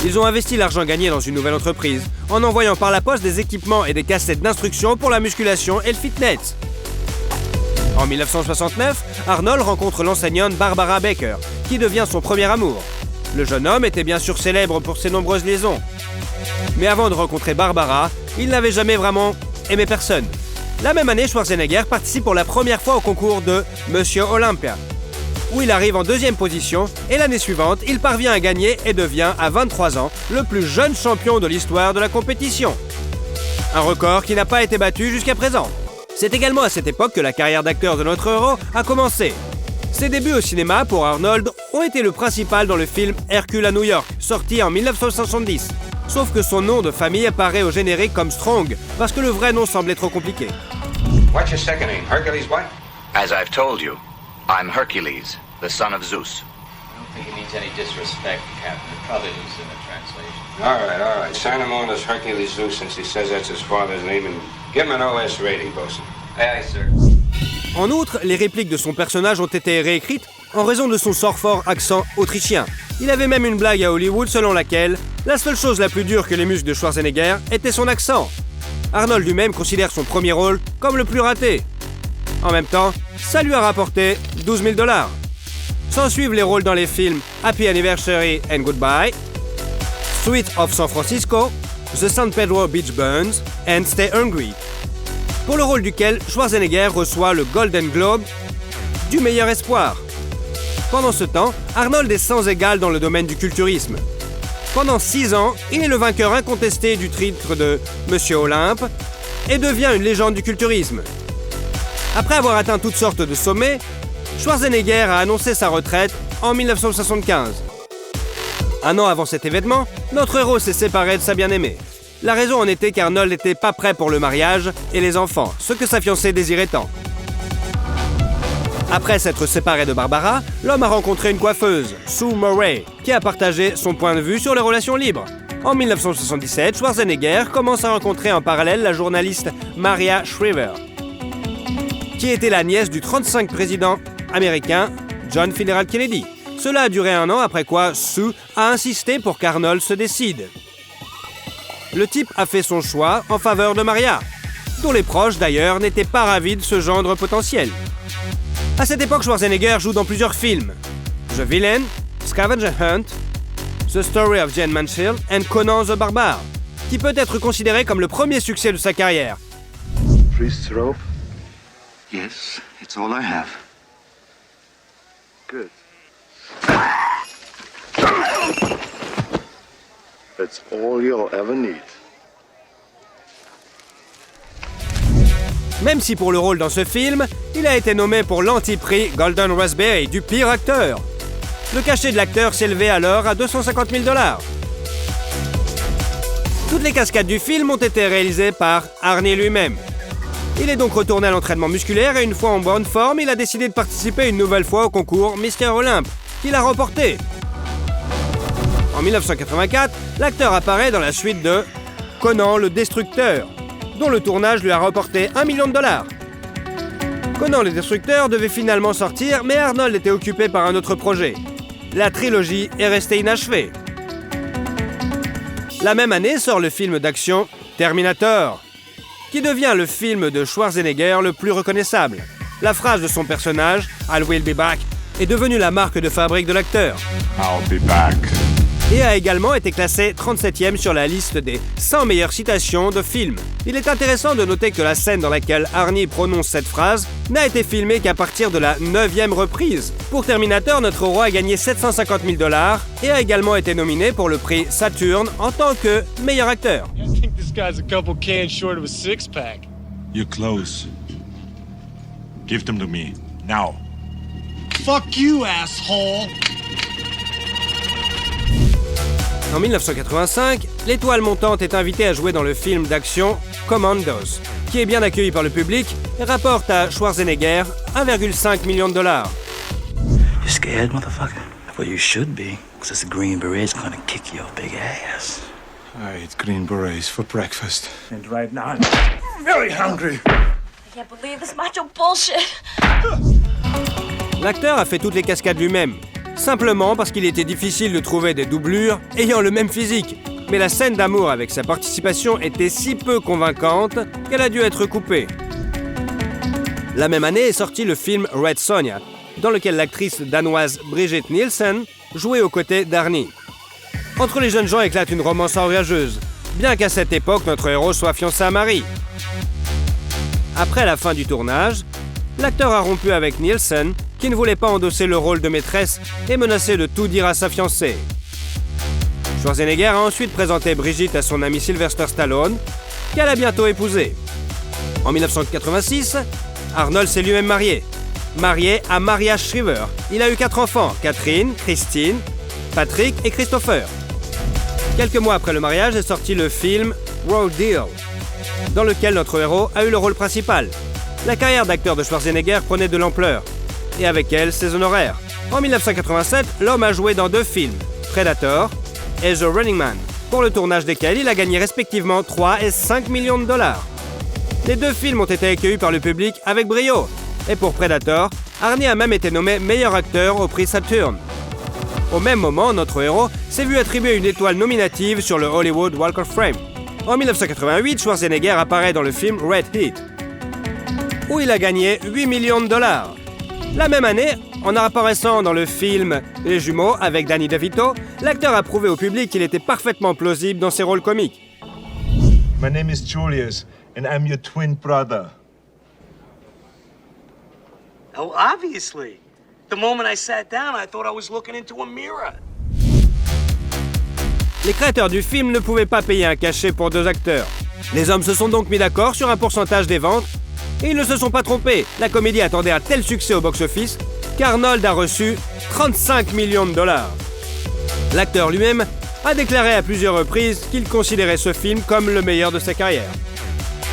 Ils ont investi l'argent gagné dans une nouvelle entreprise, en envoyant par la poste des équipements et des cassettes d'instruction pour la musculation et le fitness. En 1969, Arnold rencontre l'enseignante Barbara Baker, qui devient son premier amour. Le jeune homme était bien sûr célèbre pour ses nombreuses liaisons. Mais avant de rencontrer Barbara, il n'avait jamais vraiment aimé personne. La même année, Schwarzenegger participe pour la première fois au concours de Monsieur Olympia, où il arrive en 2e position, et l'année suivante, il parvient à gagner et devient, à 23 ans, le plus jeune champion de l'histoire de la compétition. Un record qui n'a pas été battu jusqu'à présent. C'est également à cette époque que la carrière d'acteur de notre héros a commencé. Ses débuts au cinéma pour Arnold ont été le principal dans le film Hercule à New York, sorti en 1970. Sauf que son nom de famille apparaît au générique comme Strong, parce que le vrai nom semblait trop compliqué. What's your second name? Hercules what? As I've told you, I'm Hercules, the son of Zeus. I don't think he needs any disrespect, Captain. It probably loses in the translation. All right. Sign him on as Hercules Zeus since he says that's his father's name and give him an OS rating, bosun. Aye, aye, sir. En outre, les répliques de son personnage ont été réécrites en raison de son sort fort accent autrichien. Il avait même une blague à Hollywood selon laquelle la seule chose la plus dure que les muscles de Schwarzenegger était son accent. Arnold lui-même considère son premier rôle comme le plus raté. En même temps, ça lui a rapporté 12 000 $. S'en suivent les rôles dans les films Happy Anniversary and Goodbye, Street of San Francisco, The San Pedro Beach Burns and Stay Hungry, pour le rôle duquel Schwarzenegger reçoit le Golden Globe du meilleur espoir. Pendant ce temps, Arnold est sans égal dans le domaine du culturisme. Pendant 6 ans, il est le vainqueur incontesté du titre de Monsieur Olympe et devient une légende du culturisme. Après avoir atteint toutes sortes de sommets, Schwarzenegger a annoncé sa retraite en 1975. Un an avant cet événement, notre héros s'est séparé de sa bien-aimée. La raison en était qu'Arnold n'était pas prêt pour le mariage et les enfants, ce que sa fiancée désirait tant. Après s'être séparé de Barbara, l'homme a rencontré une coiffeuse, Sue Murray, qui a partagé son point de vue sur les relations libres. En 1977, Schwarzenegger commence à rencontrer en parallèle la journaliste Maria Shriver, qui était la nièce du 35e président américain John Fitzgerald Kennedy. Cela a duré un an, après quoi Sue a insisté pour qu'Arnold se décide. Le type a fait son choix en faveur de Maria, dont les proches d'ailleurs n'étaient pas ravis de ce gendre potentiel. À cette époque, Schwarzenegger joue dans plusieurs films: The Villain, Scavenger Hunt, The Story of Jane Mansfield et Conan the Barbare, qui peut être considéré comme le premier succès de sa carrière. Priest's rope? Yes, it's all I have. Good. That's all you'll ever need. Même si pour le rôle dans ce film, il a été nommé pour l'anti-prix Golden Raspberry du pire acteur. Le cachet de l'acteur s'élevait alors à 250 000 $. Toutes les cascades du film ont été réalisées par Arnie lui-même. Il est donc retourné à l'entraînement musculaire et une fois en bonne forme, il a décidé de participer une nouvelle fois au concours Mister Olympe, qu'il a remporté. En 1984, l'acteur apparaît dans la suite de Conan le Destructeur, dont le tournage lui a rapporté $1 million. Conan le Destructeur devait finalement sortir, mais Arnold était occupé par un autre projet. La trilogie est restée inachevée. La même année sort le film d'action Terminator, qui devient le film de Schwarzenegger le plus reconnaissable. La phrase de son personnage, I'll will be back, est devenue la marque de fabrique de l'acteur. I'll be back. Et a également été classé 37e sur la liste des 100 meilleures citations de films. Il est intéressant de noter que la scène dans laquelle Arnie prononce cette phrase n'a été filmée qu'à partir de la 9e reprise. Pour Terminator, notre héros a gagné 750 000 $ et a également été nominé pour le prix Saturn en tant que meilleur acteur. I think this guy's a couple cans short of a six-pack. You're close. Give them to me, now. Fuck you, asshole! En 1985, l'étoile montante est invitée à jouer dans le film d'action Commandos, qui est bien accueilli par le public et rapporte à Schwarzenegger 1,5 million $. You scared, motherfucker? Well, you should be, because this green beret's gonna kick your big ass. I eat green berets for breakfast. And right now, I'm very hungry. I can't believe this macho bullshit. L'acteur a fait toutes les cascades lui-même, simplement parce qu'il était difficile de trouver des doublures ayant le même physique. Mais la scène d'amour avec sa participation était si peu convaincante qu'elle a dû être coupée. La même année est sorti le film Red Sonja, dans lequel l'actrice danoise Brigitte Nielsen jouait aux côtés d'Arnie. Entre les jeunes gens éclate une romance orageuses, bien qu'à cette époque notre héros soit fiancé à Marie. Après la fin du tournage, l'acteur a rompu avec Nielsen, qui ne voulait pas endosser le rôle de maîtresse et menaçait de tout dire à sa fiancée. Schwarzenegger a ensuite présenté Brigitte à son ami Sylvester Stallone, qu'elle a bientôt épousé. En 1986, Arnold s'est lui-même marié à Maria Shriver. Il a eu 4 enfants, Catherine, Christine, Patrick et Christopher. Quelques mois après le mariage est sorti le film Raw Deal, dans lequel notre héros a eu le rôle principal. La carrière d'acteur de Schwarzenegger prenait de l'ampleur, et avec elle ses honoraires. En 1987, l'homme a joué dans 2 films, Predator et The Running Man, pour le tournage desquels il a gagné respectivement 3 et 5 millions $. Les 2 films ont été accueillis par le public avec brio, et pour Predator, Arnie a même été nommé meilleur acteur au prix Saturn. Au même moment, notre héros s'est vu attribuer une étoile nominative sur le Hollywood Walk of Fame. En 1988, Schwarzenegger apparaît dans le film Red Heat, où il a gagné 8 millions $. La même année, en apparaissant dans le film Les Jumeaux avec Danny DeVito, l'acteur a prouvé au public qu'il était parfaitement plausible dans ses rôles comiques. My name is Julius, and I'm your twin brother. Oh, obviously. The moment I sat down, I thought I was looking into a mirror. Les créateurs du film ne pouvaient pas payer un cachet pour 2 acteurs. Les hommes se sont donc mis d'accord sur un pourcentage des ventes, et ils ne se sont pas trompés. La comédie attendait un tel succès au box-office qu'Arnold a reçu 35 millions de dollars. L'acteur lui-même a déclaré à plusieurs reprises qu'il considérait ce film comme le meilleur de sa carrière.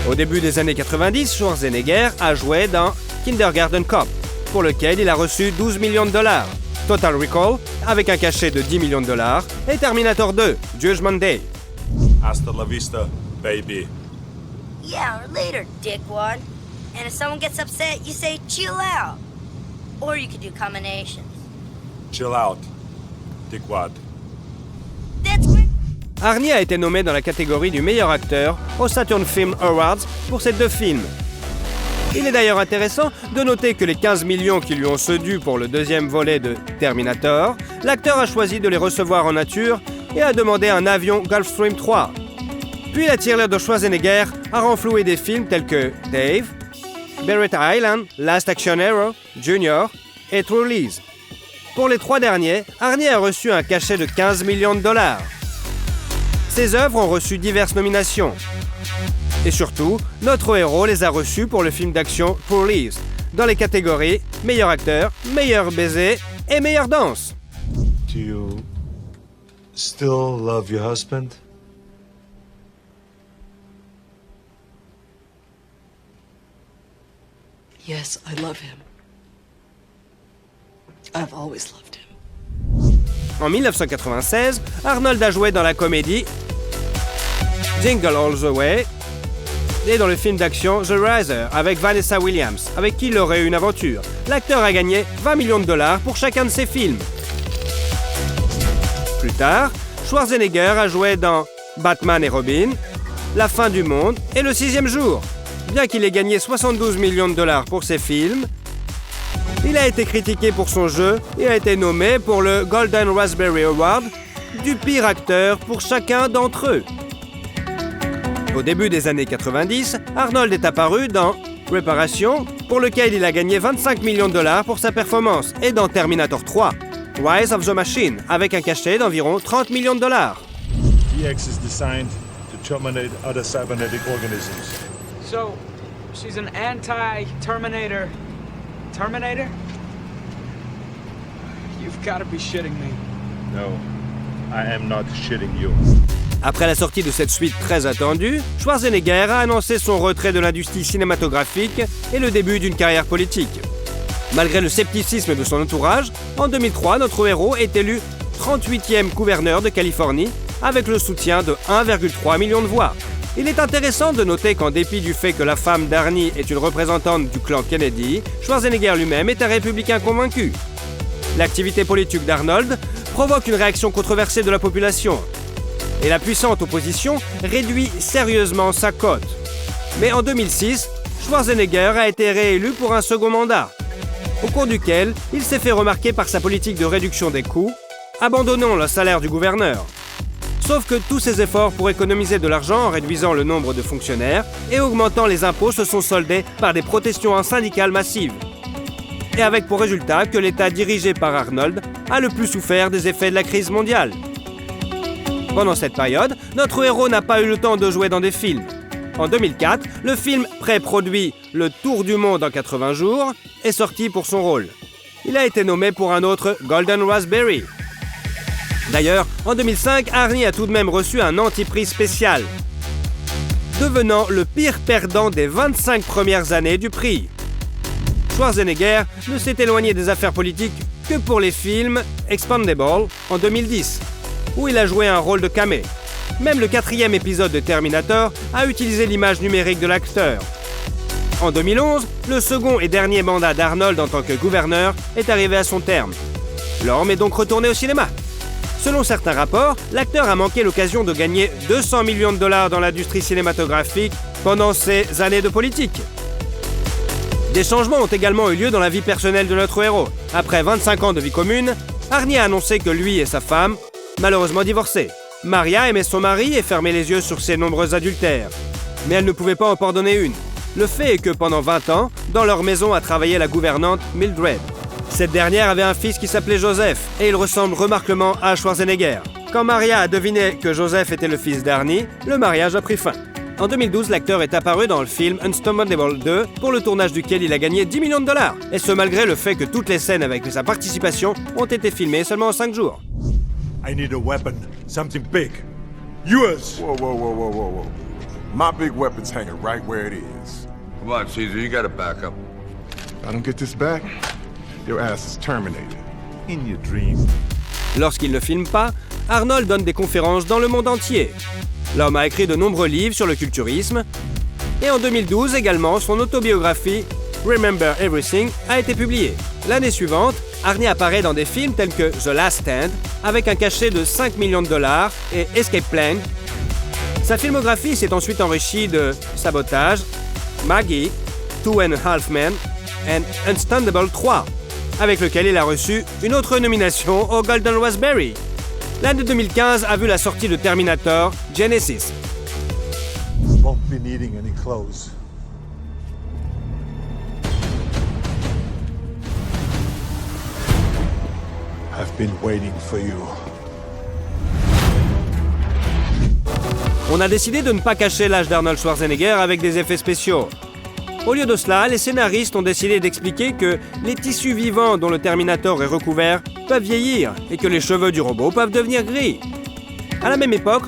Au début des années 90, Schwarzenegger a joué dans Kindergarten Cop, pour lequel il a reçu 12 millions de dollars, Total Recall, avec un cachet de 10 millions de dollars, et Terminator 2, Judgment Day. Hasta la vista, baby. Yeah, or later, dickwad. And if someone gets upset, you say chill out. Or you could do combinations. Chill out, dickwad. Arnie a été nommé dans la catégorie du meilleur acteur aux Saturn Film Awards pour ces deux films. Il est d'ailleurs intéressant de noter que les 15 millions qui lui ont ceux dus pour le deuxième volet de Terminator, l'acteur a choisi de les recevoir en nature et a demandé un avion Gulfstream 3. Puis la tirelire de Schwarzenegger a renfloué des films tels que Dave, Beretta Island, Last Action Hero, Junior et True Lies. Pour les trois derniers, Arnie a reçu un cachet de 15 millions de dollars. Ses œuvres ont reçu diverses nominations. Et surtout, notre héros les a reçus pour le film d'action True Lies, dans les catégories meilleur acteur, meilleur baiser et meilleure danse. Do you still love your husband? Yes, I love him. I've always loved him. En 1996, Arnold a joué dans la comédie Jingle All the Way et dans le film d'action The Riser avec Vanessa Williams, avec qui il aurait eu une aventure. L'acteur a gagné 20 millions de dollars pour chacun de ses films. Plus tard, Schwarzenegger a joué dans Batman et Robin, La fin du monde et Le sixième jour. Bien qu'il ait gagné 72 millions de dollars pour ses films, il a été critiqué pour son jeu et a été nommé pour le Golden Raspberry Award du pire acteur pour chacun d'entre eux. Au début des années 90, Arnold est apparu dans Réparation, pour lequel il a gagné 25 millions de dollars pour sa performance, et dans Terminator 3, Rise of the Machine, avec un cachet d'environ 30 millions de dollars. DX is designed to terminate other cybernetic organisms. So, she's an anti-Terminator. Terminator? You've got to be shitting me. No, I am not shitting you. Après la sortie de cette suite très attendue, Schwarzenegger a annoncé son retrait de l'industrie cinématographique et le début d'une carrière politique. Malgré le scepticisme de son entourage, en 2003, notre héros est élu 38e gouverneur de Californie avec le soutien de 1,3 million de voix. Il est intéressant de noter qu'en dépit du fait que la femme d'Arnie est une représentante du clan Kennedy, Schwarzenegger lui-même est un républicain convaincu. L'activité politique d'Arnold provoque une réaction controversée de la population. Et la puissante opposition réduit sérieusement sa cote. Mais en 2006, Schwarzenegger a été réélu pour un second mandat, au cours duquel il s'est fait remarquer par sa politique de réduction des coûts, abandonnant le salaire du gouverneur. Sauf que tous ces efforts pour économiser de l'argent en réduisant le nombre de fonctionnaires et augmentant les impôts se sont soldés par des protestations syndicales massives. Et avec pour résultat que l'État dirigé par Arnold a le plus souffert des effets de la crise mondiale. Pendant cette période, notre héros n'a pas eu le temps de jouer dans des films. En 2004, le film pré-produit Le Tour du monde en 80 jours est sorti pour son rôle. Il a été nommé pour un autre Golden Raspberry. D'ailleurs, en 2005, Arnie a tout de même reçu un anti-prix spécial, devenant le pire perdant des 25 premières années du prix. Schwarzenegger ne s'est éloigné des affaires politiques que pour les films Expendable en 2010, où il a joué un rôle de camé. Même le 4e épisode de Terminator a utilisé l'image numérique de l'acteur. En 2011, le second et dernier mandat d'Arnold en tant que gouverneur est arrivé à son terme. L'homme est donc retourné au cinéma. Selon certains rapports, l'acteur a manqué l'occasion de gagner 200 millions de dollars dans l'industrie cinématographique pendant ses années de politique. Des changements ont également eu lieu dans la vie personnelle de notre héros. Après 25 ans de vie commune, Arnie a annoncé que lui et sa femme, malheureusement divorcés. Maria aimait son mari et fermait les yeux sur ses nombreux adultères. Mais elle ne pouvait pas en pardonner une. Le fait est que pendant 20 ans, dans leur maison a travaillé la gouvernante Mildred. Cette dernière avait un fils qui s'appelait Joseph, et il ressemble remarquablement à Schwarzenegger. Quand Maria a deviné que Joseph était le fils d'Arnie, le mariage a pris fin. En 2012, l'acteur est apparu dans le film Unstoppable 2, pour le tournage duquel il a gagné $10 millions. Et ce malgré le fait que toutes les scènes avec sa participation ont été filmées seulement en 5 jours. I need a weapon. Something big. Yours! Whoa, whoa, whoa, whoa, whoa, whoa. My big weapon's hanging right where it is. Come on, Caesar, you gotta back up. If I don't get this back, your ass is terminated. In your dream. Lorsqu'il ne filme pas, Arnold donne des conférences dans le monde entier. L'homme a écrit de nombreux livres sur le culturisme. Et en 2012 également, son autobiographie Remember Everything a été publiée. L'année suivante, Arnie apparaît dans des films tels que The Last Stand, avec un cachet de $5 millions, et Escape Plan. Sa filmographie s'est ensuite enrichie de Sabotage, Maggie, 2.5 Men et Unstoppable 3, avec lequel il a reçu une autre nomination au Golden Raspberry. L'année 2015 a vu la sortie de Terminator Genesis. Won't be needing any clothes. I've been waiting for you. On a décidé de ne pas cacher l'âge d'Arnold Schwarzenegger avec des effets spéciaux. Au lieu de cela, les scénaristes ont décidé d'expliquer que les tissus vivants dont le Terminator est recouvert peuvent vieillir et que les cheveux du robot peuvent devenir gris. À la même époque,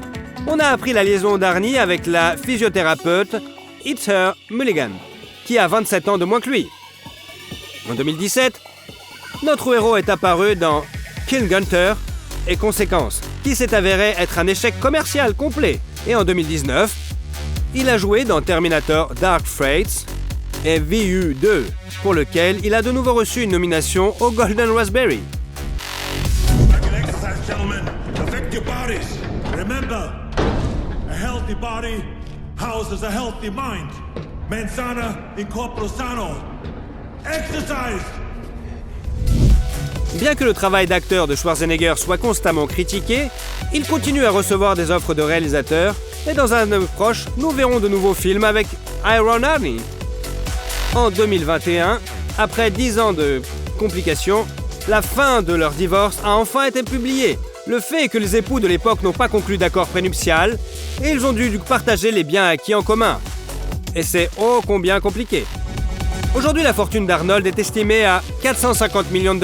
on a appris la liaison d'Arnie avec la physiothérapeute Heather Mulligan, qui a 27 ans de moins que lui. En 2017, notre héros est apparu dans Kill Gunter et Conséquences, qui s'est avéré être un échec commercial complet. Et en 2019, il a joué dans Terminator Dark Fate et VU2, pour lequel il a de nouveau reçu une nomination au Golden Raspberry. Exercise, gentlemen. Affect your bodies. Remember, a healthy body houses a healthy mind. Mens sana in corpore sano. Exercise! Bien que le travail d'acteur de Schwarzenegger soit constamment critiqué, il continue à recevoir des offres de réalisateurs et dans un avenir proche, nous verrons de nouveaux films avec Iron Arnie. En 2021, après 10 ans de complications, la fin de leur divorce a enfin été publiée. Le fait est que les époux de l'époque n'ont pas conclu d'accord prénuptial et ils ont dû partager les biens acquis en commun. Et c'est ô combien compliqué. Aujourd'hui, la fortune d'Arnold est estimée à $450 millions,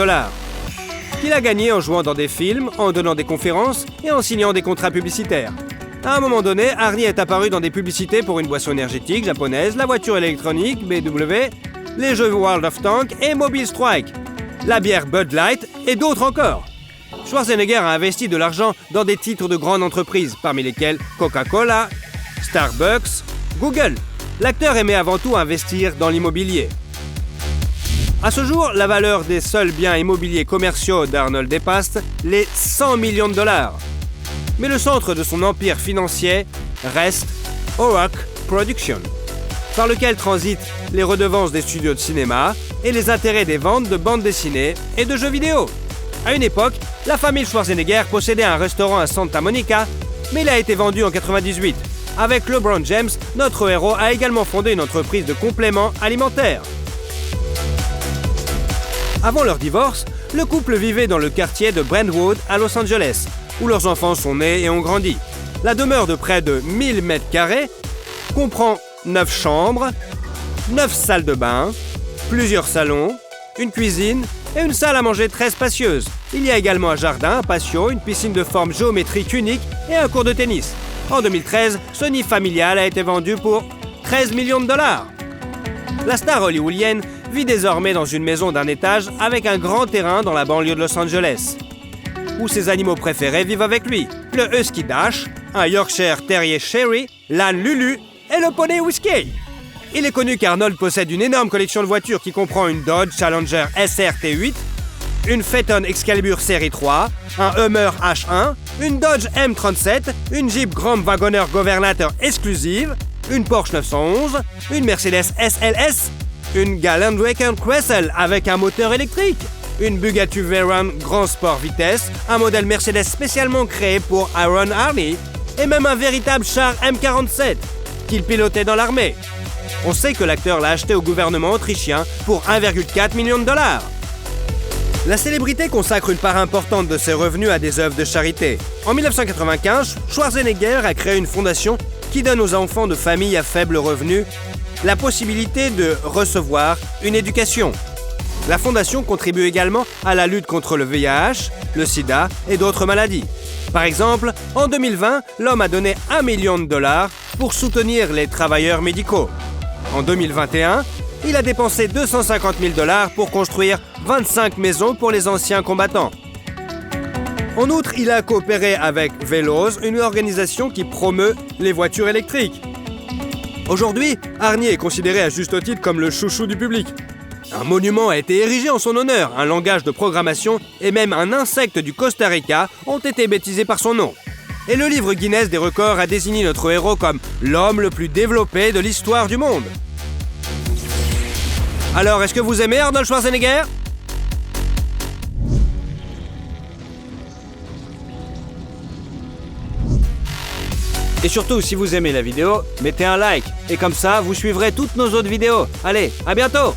qu'il a gagné en jouant dans des films, en donnant des conférences et en signant des contrats publicitaires. À un moment donné, Arnie est apparu dans des publicités pour une boisson énergétique japonaise, la voiture électronique BMW, les jeux World of Tanks et Mobile Strike, la bière Bud Light et d'autres encore. Schwarzenegger a investi de l'argent dans des titres de grandes entreprises, parmi lesquelles Coca-Cola, Starbucks, Google. L'acteur aimait avant tout investir dans l'immobilier. À ce jour, la valeur des seuls biens immobiliers commerciaux d'Arnold dépasse les $100 millions. Mais le centre de son empire financier reste Oak Production, par lequel transitent les redevances des studios de cinéma et les intérêts des ventes de bandes dessinées et de jeux vidéo. À une époque, la famille Schwarzenegger possédait un restaurant à Santa Monica, mais il a été vendu en 1998. Avec LeBron James, notre héros a également fondé une entreprise de compléments alimentaires. Avant leur divorce, le couple vivait dans le quartier de Brentwood à Los Angeles, où leurs enfants sont nés et ont grandi. La demeure de près de 1000 m² comprend 9 chambres, 9 salles de bain, plusieurs salons, une cuisine et une salle à manger très spacieuse. Il y a également un jardin, un patio, une piscine de forme géométrique unique et un court de tennis. En 2013, ce nid familial a été vendu pour $13 millions. La star hollywoodienne vit désormais dans une maison d'un étage avec un grand terrain dans la banlieue de Los Angeles, où ses animaux préférés vivent avec lui. Le Husky Dash, un Yorkshire Terrier Sherry, l'âne Lulu et le poney Whiskey. Il est connu qu'Arnold possède une énorme collection de voitures qui comprend une Dodge Challenger SR T8, une Phaeton Excalibur Série 3, un Hummer H1, une Dodge M37, une Jeep Grand Wagoner Governator exclusive, une Porsche 911, une Mercedes SLS, une Land Rover Cressel avec un moteur électrique, une Bugatti Veyron Grand Sport Vitesse, un modèle Mercedes spécialement créé pour Iron Arnie, et même un véritable char M47 qu'il pilotait dans l'armée. On sait que l'acteur l'a acheté au gouvernement autrichien pour $1,4 million. La célébrité consacre une part importante de ses revenus à des œuvres de charité. En 1995, Schwarzenegger a créé une fondation qui donne aux enfants de familles à faible revenu la possibilité de recevoir une éducation. La fondation contribue également à la lutte contre le VIH, le sida et d'autres maladies. Par exemple, en 2020, l'homme a donné $1 million pour soutenir les travailleurs médicaux. En 2021, il a dépensé $250 000 pour construire 25 maisons pour les anciens combattants. En outre, il a coopéré avec Veloz, une organisation qui promeut les voitures électriques. Aujourd'hui, Arnie est considéré à juste titre comme le chouchou du public. Un monument a été érigé en son honneur, un langage de programmation et même un insecte du Costa Rica ont été baptisés par son nom. Et le livre Guinness des records a désigné notre héros comme l'homme le plus développé de l'histoire du monde. Alors, est-ce que vous aimez Arnold Schwarzenegger ? Et surtout, si vous aimez la vidéo, mettez un like. Et comme ça, vous suivrez toutes nos autres vidéos. Allez, à bientôt!